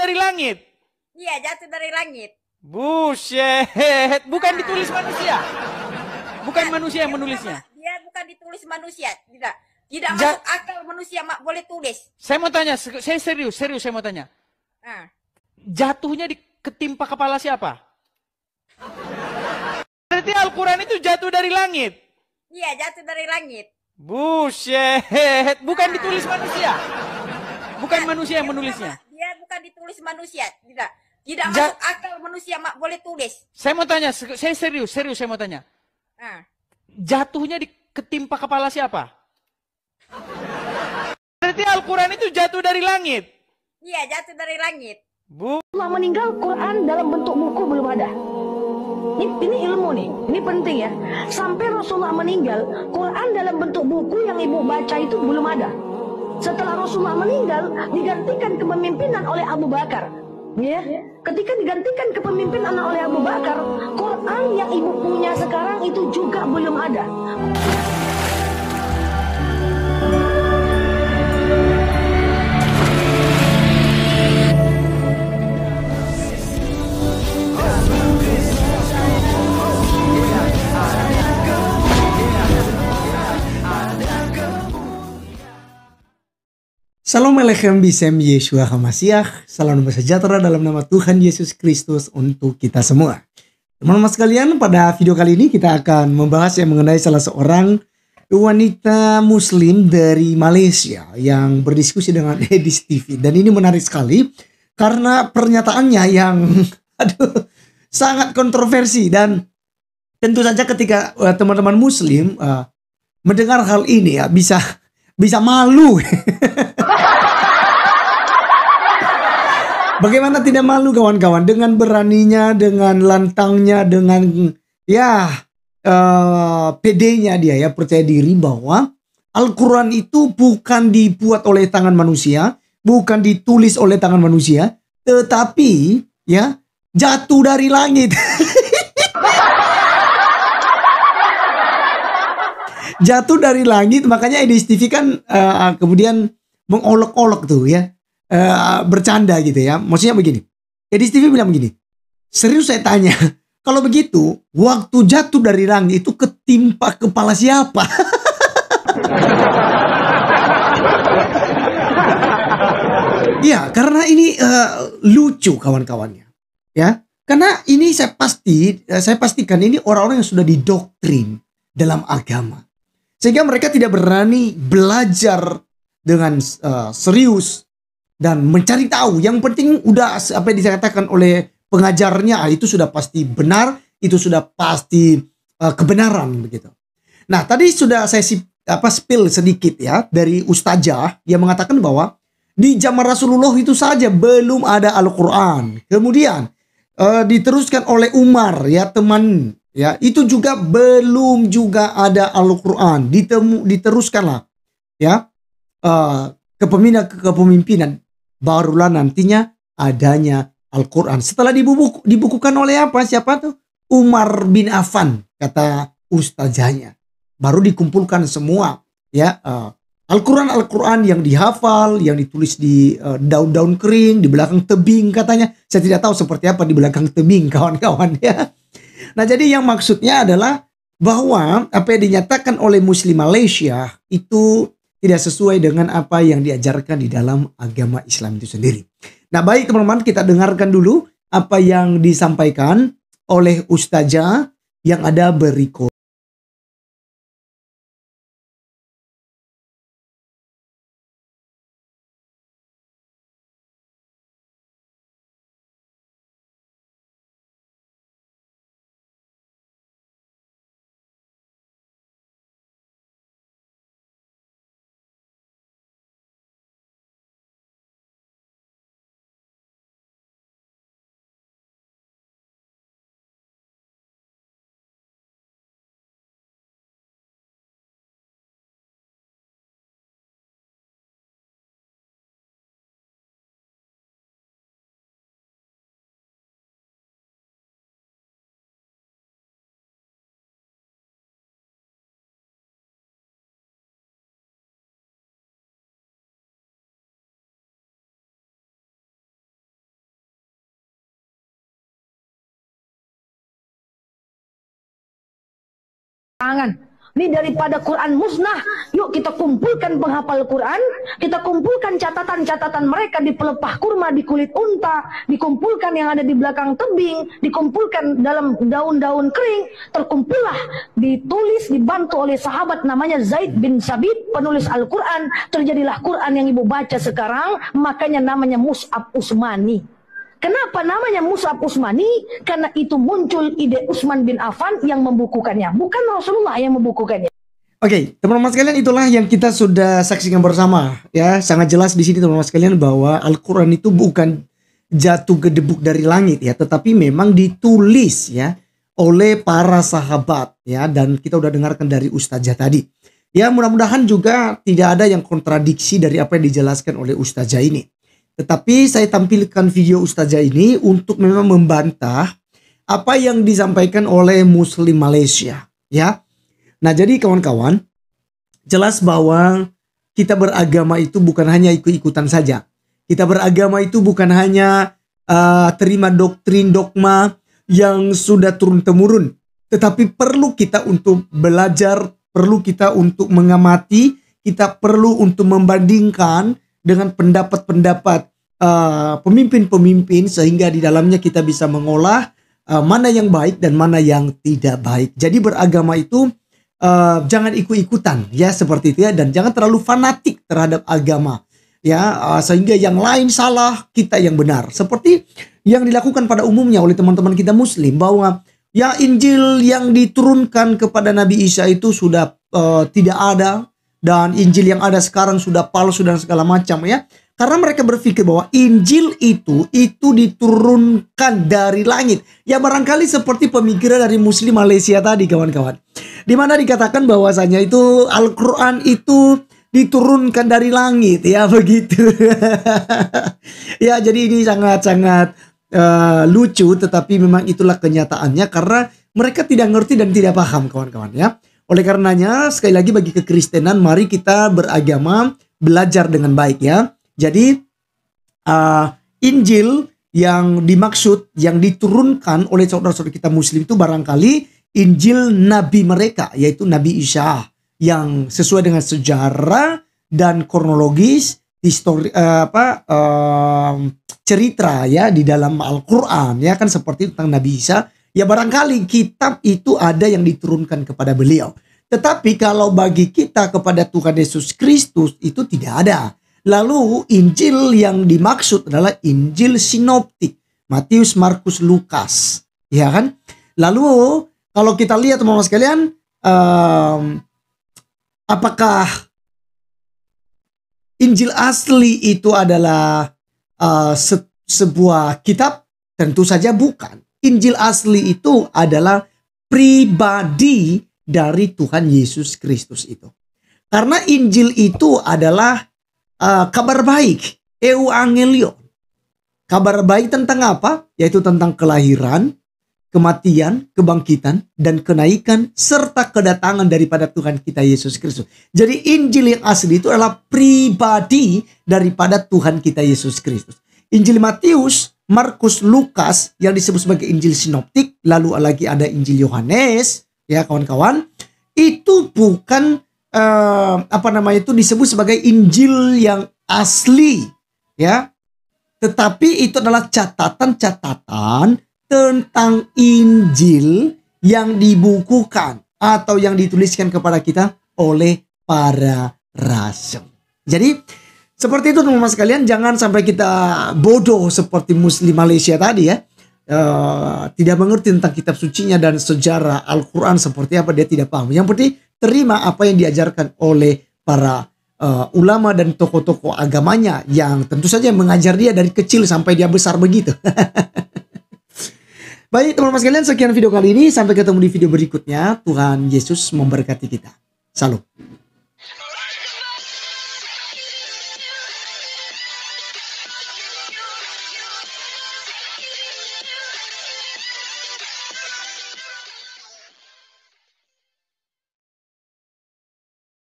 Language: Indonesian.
dari langit. Iya, jatuh dari langit. Buset, bukan ditulis manusia. Bukan manusia yang menulisnya. Dia bukan ditulis manusia, tidak. Tidak Ja- masuk akal manusia boleh tulis. Saya mau tanya, saya serius saya mau tanya. Nah, Jatuhnya ketimpa kepala siapa? Berarti Al-Quran itu jatuh dari langit. iya, jatuh dari langit. Buset, bukan ditulis manusia. Bukan manusia yang menulisnya. Dia bukan ditulis manusia, tidak. Tidak Ja- masuk akal manusia boleh tulis. Saya mau tanya, saya serius saya mau tanya. Nah, Jatuhnya ketimpa kepala siapa? Berarti Al-Quran itu jatuh dari langit. iya, jatuh dari langit. Rasulullah meninggal, Quran dalam bentuk buku belum ada. Ini ilmu nih, ini penting ya. Sampai Rasulullah meninggal, Quran dalam bentuk buku yang ibu baca itu belum ada. Setelah Rasulullah meninggal, digantikan kepemimpinan oleh Abu Bakar. Ya, ketika digantikan kepemimpinan oleh Abu Bakar, Quran yang ibu punya sekarang itu juga belum ada. Salam Alechem Bisem Yeshua HaMashiach. Salam damai sejahtera dalam nama Tuhan Yesus Kristus untuk kita semua. Teman-teman sekalian, pada video kali ini kita akan membahas yang mengenai salah seorang wanita muslim dari Malaysia yang berdiskusi dengan Edis TV. Dan ini menarik sekali karena pernyataannya yang sangat kontroversi. Dan tentu saja ketika teman-teman muslim mendengar hal ini ya bisa malu. Bagaimana tidak malu kawan-kawan, dengan beraninya, dengan lantangnya, dengan pedenya dia ya, percaya diri bahwa Al-Quran itu bukan dibuat oleh tangan manusia, bukan ditulis oleh tangan manusia, tetapi ya jatuh dari langit. Jatuh dari langit, makanya Edis TV kan kemudian mengolok-olok tuh ya, bercanda gitu ya. Maksudnya begini, Edis TV bilang begini, serius saya tanya, kalau begitu waktu jatuh dari langit itu ketimpa kepala siapa? Ya, karena ini lucu kawan-kawannya ya, karena ini saya pastikan ini orang-orang yang sudah didoktrin dalam agama, sehingga mereka tidak berani belajar dengan serius dan mencari tahu. Yang penting udah apa yang dikatakan oleh pengajarnya itu sudah pasti benar, itu sudah pasti kebenaran begitu. Nah, tadi sudah saya spill sedikit ya dari ustazah yang mengatakan bahwa di zaman Rasulullah itu saja belum ada Al-Quran. Kemudian diteruskan oleh Umar ya teman ya, itu juga belum juga ada Al-Quran. Diteruskanlah ya kepemimpinan, barulah nantinya adanya Al-Quran. Setelah dibukukan oleh siapa tuh? Umar bin Affan, kata ustazahnya. Baru dikumpulkan semua ya Al-Quran yang dihafal, yang ditulis di daun-daun kering, di belakang tebing katanya. Saya tidak tahu seperti apa di belakang tebing kawan-kawan ya. Nah, jadi yang maksudnya adalah bahwa apa yang dinyatakan oleh Muslim Malaysia itu tidak sesuai dengan apa yang diajarkan di dalam agama Islam itu sendiri. Nah, baik teman-teman, kita dengarkan dulu apa yang disampaikan oleh ustazah yang ada berikut. Jangan. Ini daripada Quran musnah, yuk kita kumpulkan penghafal Quran, kita kumpulkan catatan-catatan mereka di pelepah kurma, di kulit unta, dikumpulkan yang ada di belakang tebing, dikumpulkan dalam daun-daun kering, terkumpullah, ditulis, dibantu oleh sahabat namanya Zaid bin Sabit, penulis Al-Quran, terjadilah Quran yang ibu baca sekarang, makanya namanya Mus'haf Utsmani. Kenapa namanya Mus'haf Utsmani? Karena itu muncul ide Utsman bin Affan yang membukukannya, bukan Rasulullah yang membukukannya. Oke, teman-teman sekalian, itulah yang kita sudah saksikan bersama ya. Sangat jelas di sini teman-teman sekalian bahwa Al-Qur'an itu bukan jatuh gedebuk dari langit ya, tetapi memang ditulis ya oleh para sahabat ya, dan kita udah dengarkan dari Ustazah tadi. Ya, mudah-mudahan juga tidak ada yang kontradiksi dari apa yang dijelaskan oleh Ustazah ini. Tetapi saya tampilkan video Ustazah ini untuk memang membantah apa yang disampaikan oleh Muslim Malaysia ya. Nah, jadi kawan-kawan, jelas bahwa kita beragama itu bukan hanya ikut-ikutan saja. Kita beragama itu bukan hanya terima doktrin dogma yang sudah turun-temurun, tetapi perlu kita untuk belajar, perlu kita untuk mengamati, kita perlu untuk membandingkan dengan pendapat-pendapat pemimpin-pemimpin, sehingga di dalamnya kita bisa mengolah mana yang baik dan mana yang tidak baik. Jadi beragama itu jangan ikut-ikutan ya, seperti itu ya, dan jangan terlalu fanatik terhadap agama ya, sehingga yang lain salah, kita yang benar. Seperti yang dilakukan pada umumnya oleh teman-teman kita Muslim, bahwa ya Injil yang diturunkan kepada Nabi Isa itu sudah tidak ada, dan Injil yang ada sekarang sudah palsu dan segala macam ya. Karena mereka berpikir bahwa Injil itu diturunkan dari langit. Ya, barangkali seperti pemikiran dari Muslim Malaysia tadi kawan-kawan, di mana dikatakan bahwasanya itu Al-Quran itu diturunkan dari langit ya, begitu. Ya, jadi ini sangat-sangat lucu, tetapi memang itulah kenyataannya karena mereka tidak ngerti dan tidak paham kawan-kawan ya. Oleh karenanya sekali lagi, bagi kekristenan mari kita beragama, belajar dengan baik ya. Jadi Injil yang dimaksud, yang diturunkan oleh saudara-saudara kita Muslim itu barangkali Injil Nabi mereka, yaitu Nabi Isa, yang sesuai dengan sejarah dan kronologis histori cerita ya di dalam Al-Quran ya, kan seperti tentang Nabi Isa. Ya, barangkali kitab itu ada yang diturunkan kepada beliau. Tetapi kalau bagi kita kepada Tuhan Yesus Kristus itu tidak ada. Lalu Injil yang dimaksud adalah Injil sinoptik, Matius, Markus, Lukas, ya kan? Lalu kalau kita lihat teman-teman sekalian, apakah Injil asli itu adalah sebuah kitab? Tentu saja bukan. Injil asli itu adalah pribadi dari Tuhan Yesus Kristus itu. Karena Injil itu adalah kabar baik, euangelion. Kabar baik tentang apa? Yaitu tentang kelahiran, kematian, kebangkitan, dan kenaikan, serta kedatangan daripada Tuhan kita Yesus Kristus. Jadi Injil yang asli itu adalah pribadi daripada Tuhan kita Yesus Kristus. Injil Matius, Markus, Lukas yang disebut sebagai Injil sinoptik, lalu lagi ada Injil Yohanes, ya kawan-kawan, itu bukan disebut sebagai Injil yang asli ya, tetapi itu adalah catatan-catatan tentang Injil yang dibukukan atau yang dituliskan kepada kita oleh para rasul. Jadi seperti itu teman-teman sekalian, jangan sampai kita bodoh seperti Muslim Malaysia tadi ya, tidak mengerti tentang kitab sucinya dan sejarah Al-Quran seperti apa, dia tidak paham. Yang penting terima apa yang diajarkan oleh para ulama dan tokoh-tokoh agamanya, yang tentu saja mengajar dia dari kecil sampai dia besar begitu. Baik teman-teman sekalian, sekian video kali ini. Sampai ketemu di video berikutnya. Tuhan Yesus memberkati kita. Salam.